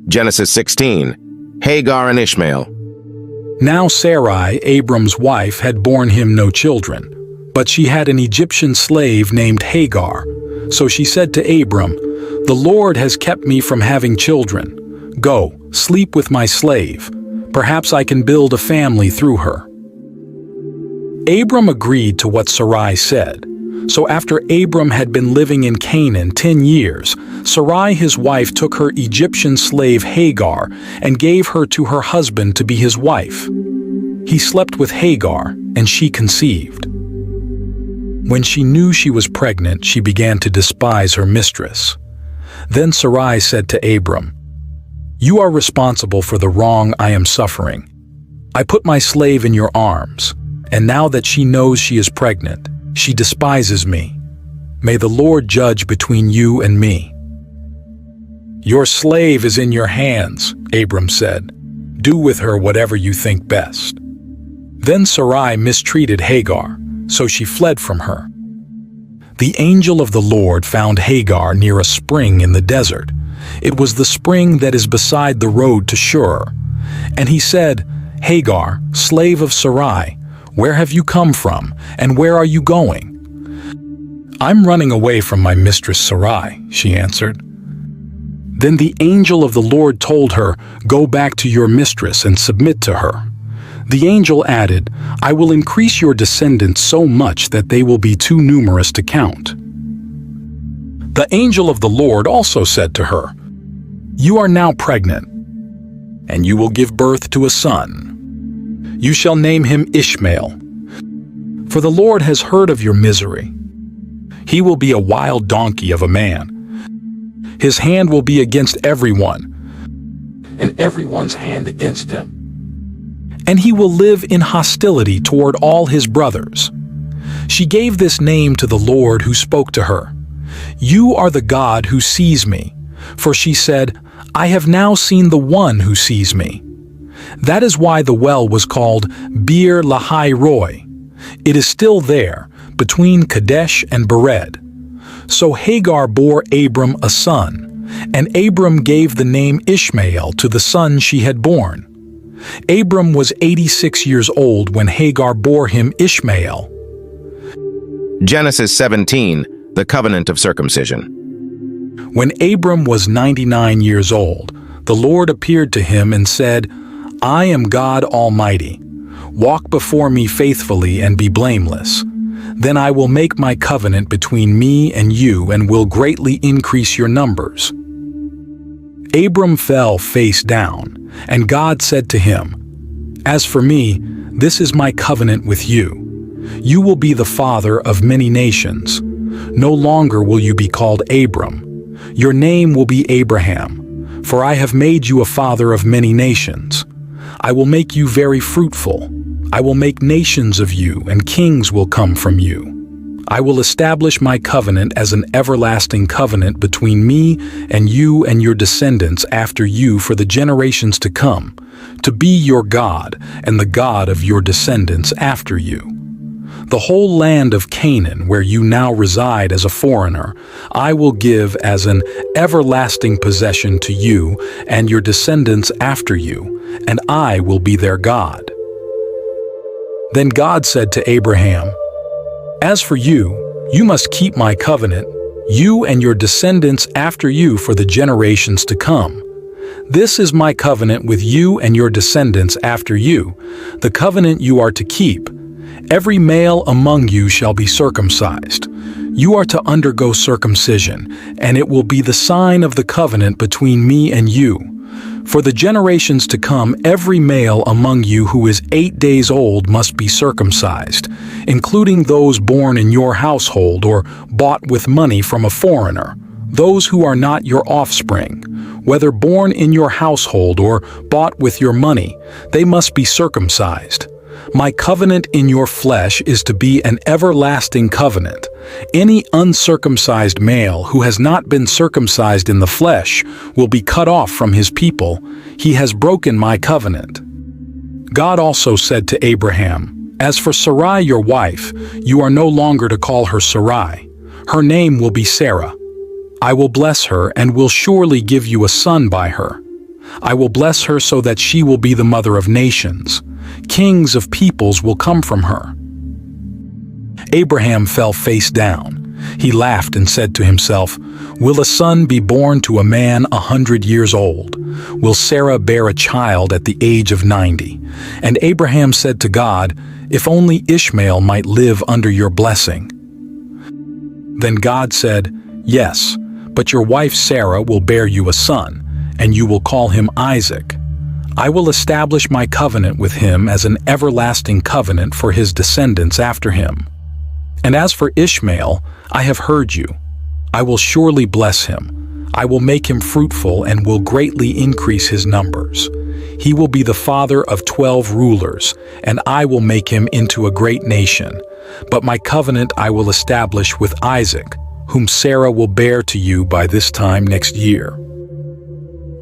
Genesis 16. Hagar and Ishmael. Now Sarai, Abram's wife, had borne him no children, but she had an Egyptian slave named Hagar. So she said to Abram, "The Lord has kept me from having children. Go, sleep with my slave. Perhaps I can build a family through her." Abram agreed to what Sarai said. So after Abram had been living in Canaan 10 years, Sarai his wife took her Egyptian slave Hagar and gave her to her husband to be his wife. He slept with Hagar, and she conceived. When she knew she was pregnant, she began to despise her mistress. Then Sarai said to Abram, "You are responsible for the wrong I am suffering. I put my slave in your arms, and now that she knows she is pregnant, she despises me. May the Lord judge between you and me." "Your slave is in your hands," Abram said. "Do with her whatever you think best." Then Sarai mistreated Hagar, so she fled from her. The angel of the Lord found Hagar near a spring in the desert. It was the spring that is beside the road to Shur. And he said, "Hagar, slave of Sarai, where have you come from, and where are you going?" "I'm running away from my mistress Sarai," she answered. Then the angel of the Lord told her, "Go back to your mistress and submit to her." The angel added, "I will increase your descendants so much that they will be too numerous to count." The angel of the Lord also said to her, "You are now pregnant, and you will give birth to a son. You shall name him Ishmael, for the Lord has heard of your misery. He will be a wild donkey of a man. His hand will be against everyone, and everyone's hand against him. And he will live in hostility toward all his brothers." She gave this name to the Lord who spoke to her. "You are the God who sees me." For she said, "I have now seen the one who sees me." That is why the well was called Bir Lahai Roi. It is still there, between Kadesh and Bered. So Hagar bore Abram a son, and Abram gave the name Ishmael to the son she had born. Abram was 86 years old when Hagar bore him Ishmael. Genesis 17. The Covenant of Circumcision. When Abram was 99 years old, the Lord appeared to him and said, "I am God Almighty. Walk before me faithfully and be blameless. Then I will make my covenant between me and you and will greatly increase your numbers." Abram fell face down, and God said to him, "As for me, this is my covenant with you. You will be the father of many nations. No longer will you be called Abram. Your name will be Abraham, for I have made you a father of many nations. I will make you very fruitful. I will make nations of you, and kings will come from you. I will establish my covenant as an everlasting covenant between me and you and your descendants after you for the generations to come, to be your God and the God of your descendants after you. The whole land of Canaan, where you now reside as a foreigner, I will give as an everlasting possession to you and your descendants after you, and I will be their God." Then God said to Abraham, "As for you, you must keep my covenant, you and your descendants after you for the generations to come. This is my covenant with you and your descendants after you, the covenant you are to keep. Every male among you shall be circumcised. You are to undergo circumcision, and it will be the sign of the covenant between me and you. For the generations to come, every male among you who is 8 days old must be circumcised, including those born in your household or bought with money from a foreigner, those who are not your offspring. Whether born in your household or bought with your money, they must be circumcised. My covenant in your flesh is to be an everlasting covenant. Any uncircumcised male who has not been circumcised in the flesh will be cut off from his people. He has broken my covenant." God also said to Abraham, "As for Sarai your wife, you are no longer to call her Sarai. Her name will be Sarah. I will bless her and will surely give you a son by her. I will bless her so that she will be the mother of nations. Kings of peoples will come from her." Abraham fell face down. He laughed and said to himself, "Will a son be born to a man 100 years old? Will Sarah bear a child at the age of 90? And Abraham said to God, If only Ishmael might live under your blessing." Then God said, "Yes, but your wife Sarah will bear you a son, and you will call him Isaac. I will establish my covenant with him as an everlasting covenant for his descendants after him. And as for Ishmael, I have heard you. I will surely bless him. I will make him fruitful and will greatly increase his numbers. He will be the father of 12 rulers, and I will make him into a great nation. But my covenant I will establish with Isaac, whom Sarah will bear to you by this time next year."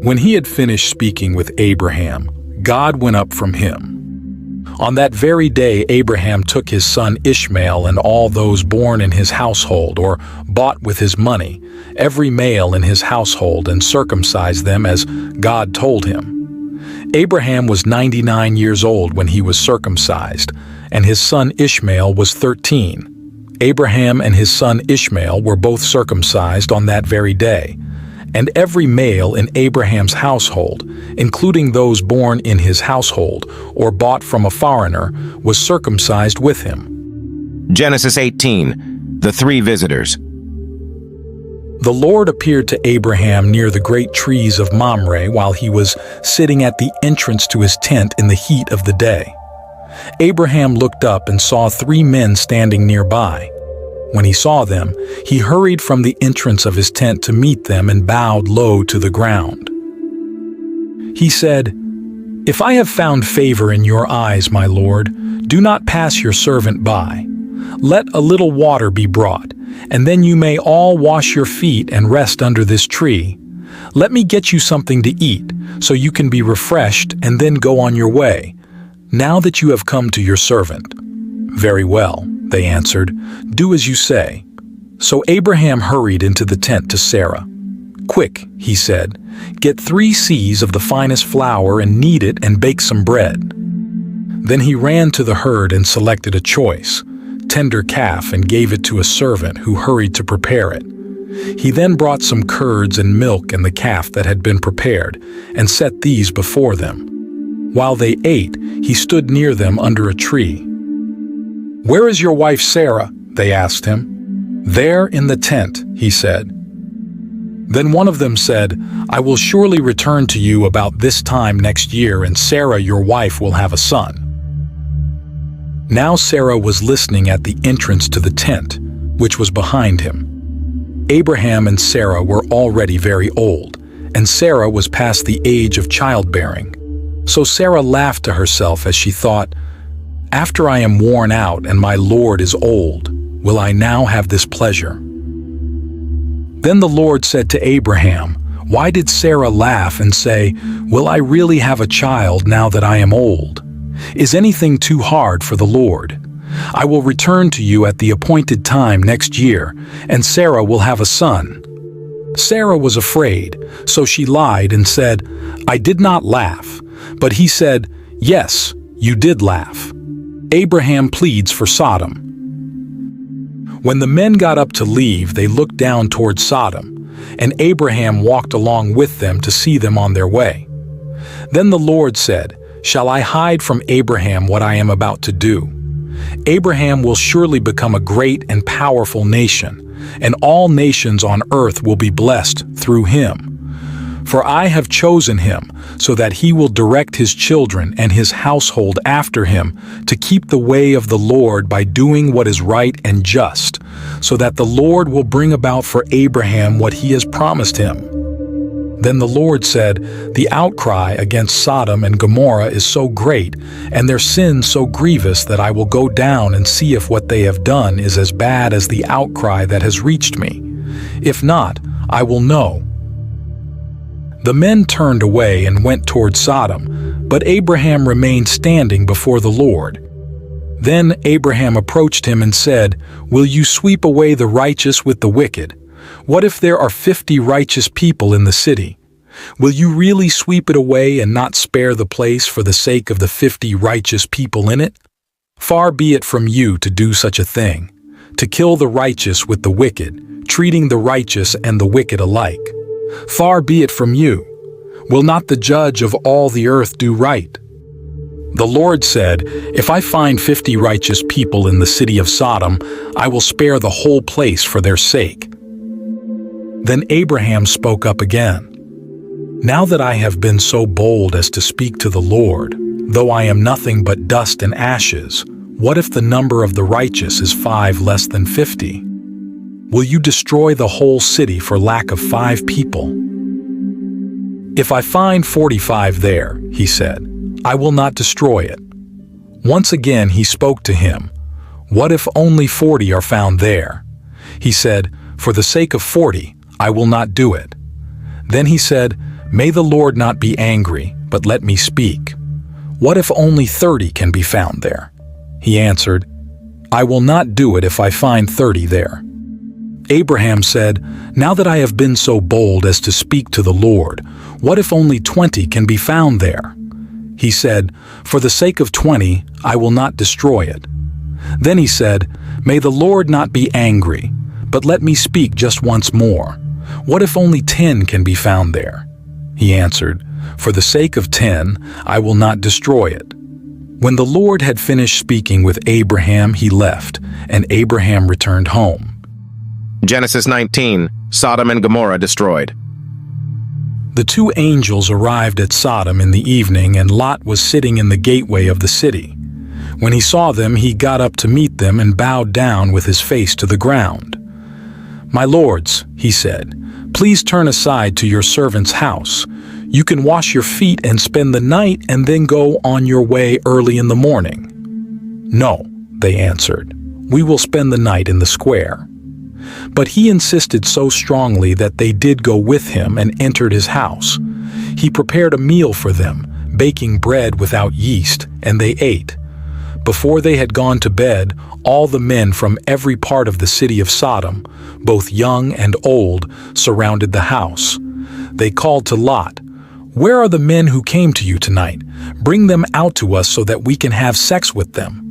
When he had finished speaking with Abraham, God went up from him. On that very day Abraham took his son Ishmael and all those born in his household or bought with his money, every male in his household, and circumcised them as God told him. Abraham was 99 years old when he was circumcised, and his son Ishmael was 13. Abraham and his son Ishmael were both circumcised on that very day, and every male in Abraham's household, including those born in his household or bought from a foreigner, was circumcised with him. Genesis 18, the three visitors. The Lord appeared to Abraham near the great trees of Mamre while he was sitting at the entrance to his tent in the heat of the day. Abraham looked up and saw 3 men standing nearby. When he saw them, he hurried from the entrance of his tent to meet them and bowed low to the ground. He said, "If I have found favor in your eyes, my lord, do not pass your servant by. Let a little water be brought, and then you may all wash your feet and rest under this tree. Let me get you something to eat, so you can be refreshed and then go on your way, now that you have come to your servant." "Very well," they answered, "do as you say." So Abraham hurried into the tent to Sarah. "Quick," he said, "get 3 seahs of the finest flour and knead it and bake some bread." Then he ran to the herd and selected a choice, tender calf and gave it to a servant who hurried to prepare it. He then brought some curds and milk and the calf that had been prepared and set these before them. While they ate, he stood near them under a tree. "Where is your wife Sarah?" they asked him. "There in the tent," he said. Then one of them said, "I will surely return to you about this time next year, and Sarah your wife will have a son." Now Sarah was listening at the entrance to the tent, which was behind him. Abraham and Sarah were already very old, and Sarah was past the age of childbearing. So Sarah laughed to herself as she thought, "After I am worn out and my Lord is old, will I now have this pleasure?" Then the Lord said to Abraham, "Why did Sarah laugh and say, 'Will I really have a child now that I am old?' Is anything too hard for the Lord? I will return to you at the appointed time next year, and Sarah will have a son." Sarah was afraid, so she lied and said, "I did not laugh." But he said, "Yes, you did laugh." Abraham pleads for Sodom. When the men got up to leave, they looked down toward Sodom, and Abraham walked along with them to see them on their way. Then the Lord said, "Shall I hide from Abraham what I am about to do? Abraham will surely become a great and powerful nation, and all nations on earth will be blessed through him. For I have chosen him, so that he will direct his children and his household after him to keep the way of the Lord by doing what is right and just, so that the Lord will bring about for Abraham what he has promised him." Then the Lord said, "The outcry against Sodom and Gomorrah is so great, and their sin so grievous, that I will go down and see if what they have done is as bad as the outcry that has reached me. If not, I will know." The men turned away and went toward Sodom, but Abraham remained standing before the Lord. Then Abraham approached him and said, "Will you sweep away the righteous with the wicked? What if there are 50 righteous people in the city? Will you really sweep it away and not spare the place for the sake of the 50 righteous people in it? Far be it from you to do such a thing, to kill the righteous with the wicked, treating the righteous and the wicked alike. Far be it from you. Will not the judge of all the earth do right? The Lord said, if I find 50 righteous people in the city of Sodom, I will spare the whole place for their sake. Then Abraham spoke up again. Now that I have been so bold as to speak to the Lord, though I am nothing but dust and ashes, what if the number of the righteous is 5 less than 50? Will you destroy the whole city for lack of 5 people? If I find 45 there, he said, I will not destroy it. Once again he spoke to him. What if only 40 are found there? He said, for the sake of 40, I will not do it. Then he said, may the Lord not be angry, but let me speak. What if only 30 can be found there? He answered, I will not do it if I find 30 there. Abraham said, now that I have been so bold as to speak to the Lord, what if only 20 can be found there? He said, for the sake of 20, I will not destroy it. Then he said, may the Lord not be angry, but let me speak just once more. What if only 10 can be found there? He answered, for the sake of 10, I will not destroy it. When the Lord had finished speaking with Abraham, he left, and Abraham returned home. Genesis 19, Sodom and Gomorrah destroyed. The 2 angels arrived at Sodom in the evening, and Lot was sitting in the gateway of the city. When he saw them, he got up to meet them and bowed down with his face to the ground. My lords, he said, please turn aside to your servant's house. You can wash your feet and spend the night and then go on your way early in the morning. No, they answered, we will spend the night in the square. But he insisted so strongly that they did go with him and entered his house. He prepared a meal for them, baking bread without yeast, and they ate. Before they had gone to bed, all the men from every part of the city of Sodom, both young and old, surrounded the house. They called to Lot, where are the men who came to you tonight? Bring them out to us so that we can have sex with them.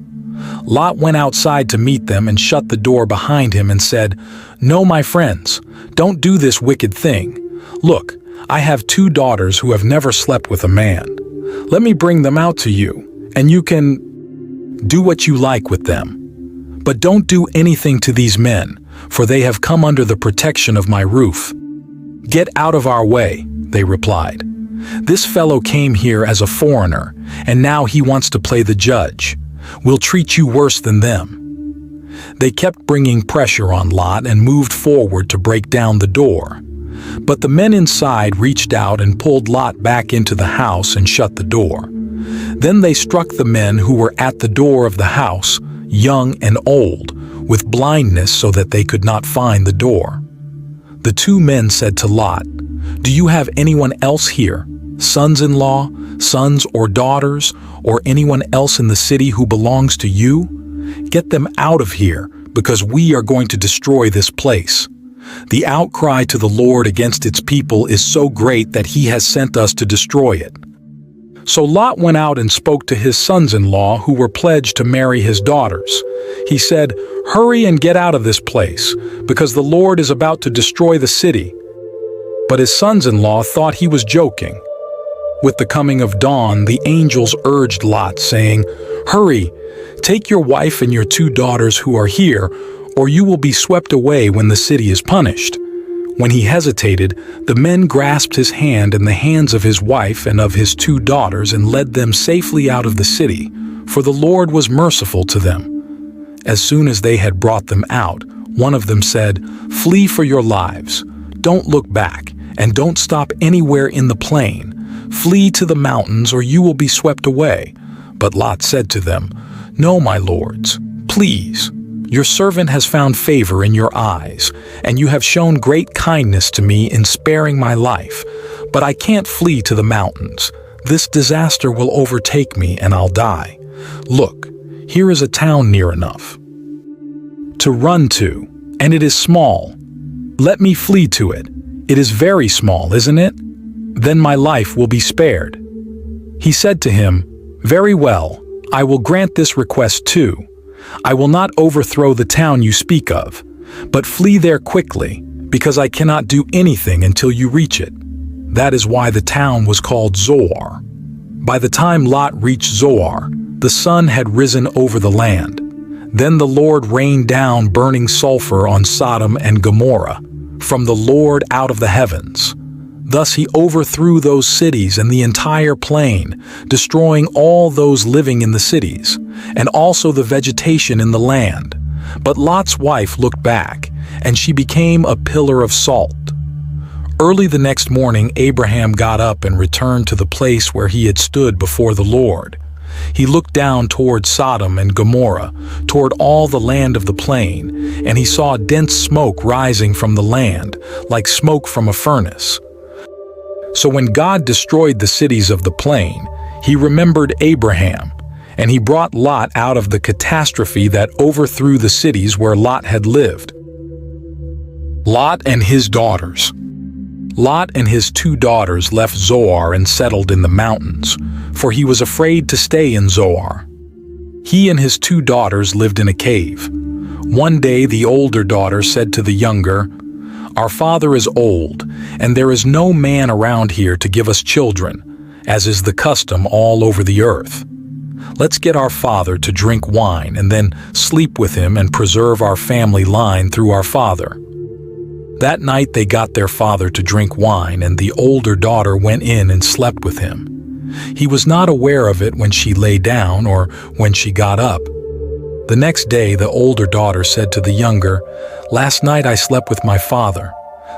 Lot went outside to meet them and shut the door behind him and said, no, my friends, don't do this wicked thing. Look, I have 2 daughters who have never slept with a man. Let me bring them out to you, and you can do what you like with them. But don't do anything to these men, for they have come under the protection of my roof. Get out of our way, they replied. This fellow came here as a foreigner, and now he wants to play the judge. We'll treat you worse than them. They kept bringing pressure on Lot and moved forward to break down the door. But the men inside reached out and pulled Lot back into the house and shut the door. Then they struck the men who were at the door of the house, young and old, with blindness so that they could not find the door. The 2 men said to Lot, do you have anyone else here, sons-in-law, sons or daughters, or anyone else in the city who belongs to you? Get them out of here, because we are going to destroy this place. The outcry to the Lord against its people is so great that he has sent us to destroy it. So Lot went out and spoke to his sons-in-law who were pledged to marry his daughters. He said, hurry and get out of this place, because the Lord is about to destroy the city. But his sons-in-law thought he was joking. With the coming of dawn, the angels urged Lot, saying, hurry, take your wife and your 2 daughters who are here, or you will be swept away when the city is punished. When he hesitated, the men grasped his hand and the hands of his wife and of his 2 daughters and led them safely out of the city, for the Lord was merciful to them. As soon as they had brought them out, one of them said, flee for your lives. Don't look back, and don't stop anywhere in the plain. Flee to the mountains, or you will be swept away. But Lot said to them, no, my lords, please. Your servant has found favor in your eyes, and you have shown great kindness to me in sparing my life. But I can't flee to the mountains. This disaster will overtake me, and I'll die. Look, here is a town near enough to run to, and it is small. Let me flee to it. It is very small, isn't it? then my life will be spared." He said to him, "Very well, I will grant this request too. I will not overthrow the town you speak of, but flee there quickly, because I cannot do anything until you reach it." That is why the town was called Zoar. By the time Lot reached Zoar, the sun had risen over the land. Then the Lord rained down burning sulfur on Sodom and Gomorrah, from the Lord out of the heavens. Thus he overthrew those cities and the entire plain, destroying all those living in the cities, and also the vegetation in the land. But Lot's wife looked back, and she became a pillar of salt. Early the next morning, Abraham got up and returned to the place where he had stood before the Lord. He looked down toward Sodom and Gomorrah, toward all the land of the plain, and he saw dense smoke rising from the land, like smoke from a furnace. So when God destroyed the cities of the plain, he remembered Abraham, and he brought Lot out of the catastrophe that overthrew the cities where Lot had lived. Lot and his daughters. Lot and his 2 daughters left Zoar and settled in the mountains, for he was afraid to stay in Zoar. He and his 2 daughters lived in a cave. One day the older daughter said to the younger, "Our father is old, and there is no man around here to give us children, as is the custom all over the earth. Let's get our father to drink wine and then sleep with him and preserve our family line through our father." That night they got their father to drink wine, and the older daughter went in and slept with him. He was not aware of it when she lay down or when she got up. The next day the older daughter said to the younger, "Last night I slept with my father.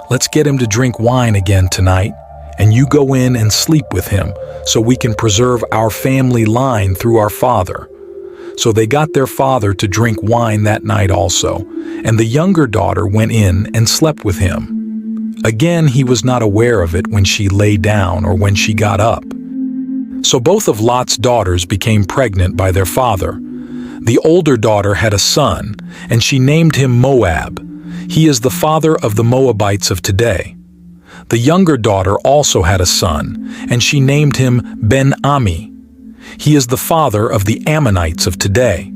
Let's get him to drink wine again tonight, and you go in and sleep with him so we can preserve our family line through our father." So they got their father to drink wine that night also, and the younger daughter went in and slept with him. Again, he was not aware of it when she lay down or when she got up. So both of Lot's daughters became pregnant by their father. The older daughter had a son, and she named him Moab. He is the father of the Moabites of today. The younger daughter also had a son, and she named him Ben-Ami. He is the father of the Ammonites of today.